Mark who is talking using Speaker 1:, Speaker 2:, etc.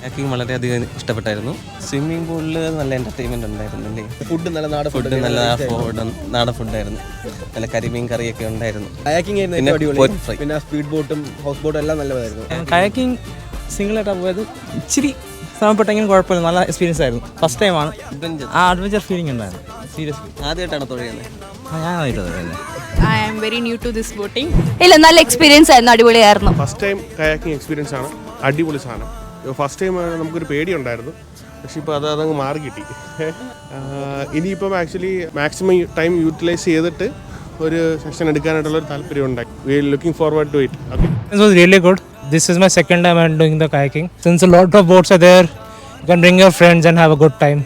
Speaker 1: കായാക്കിംഗ് വളരെയധികം ഇഷ്ടപ്പെട്ടായിരുന്നു. സ്വിമ്മിംഗ് പൂളിൽ നല്ല എൻ്റർടൈൻമെൻറ്റ് ഉണ്ടായിരുന്നു അല്ലേ.
Speaker 2: ഫുഡ് നല്ല നാടൻ
Speaker 1: ഫുഡ് നല്ല നാടൻ ഫുഡായിരുന്നു. നല്ല കരിമീൻ കറിയൊക്കെ ഉണ്ടായിരുന്നു.
Speaker 2: കയാക്കിംഗ് ആയിരുന്നു അടിപൊളി. പിന്നെ സ്പീഡ് ബോട്ടും ഹൗസ് ബോട്ടും എല്ലാം നല്ലതായിരുന്നു.
Speaker 3: കയാക്കിംഗ് സിംഗിളായിട്ടാണ് പോയത്. ഇച്ചിരി ശ്രമപ്പെട്ടെങ്കിലും കുഴപ്പമില്ല, നല്ല എക്സ്പീരിയൻസ് ആയിരുന്നു. ഫസ്റ്റ് ടൈമാണ്. അഡ്വഞ്ചർ ഫീലിംഗ് ഉണ്ടായിരുന്നു. സീരിയസ്ലി
Speaker 1: ആദ്യമായിട്ടാണ് തുഴയുന്നത്.
Speaker 4: I am very new to this boating.
Speaker 5: ഇല്ല, നല്ല എക്സ്പീരിയൻസ് ആയിരുന്നു, അടിപൊളിയായിരുന്നു.
Speaker 6: ഫസ്റ്റ് ടൈം കയാക്കിംഗ് എക്സ്പീരിയൻസ് ആണ്, അടിപൊളി സാധനം. ഫസ്റ്റ് ടൈം നമുക്കൊരു പേടിയുണ്ടായിരുന്നു, പക്ഷെ ഇപ്പോൾ അതങ്ങ് മാറി കിട്ടി. ഇനിയിപ്പം ആക്ച്വലി മാക്സിമം ടൈം യൂട്ടിലൈസ് ചെയ്തിട്ട് ഒരു സെഷൻ എടുക്കാനായിട്ടുള്ളൊരു താല്പര്യം ഉണ്ടായി. We are looking forward to it.
Speaker 3: This was really good. This is my second time I'm doing the kayaking. Since a lot of boats are there, you can bring your friends and have a good time.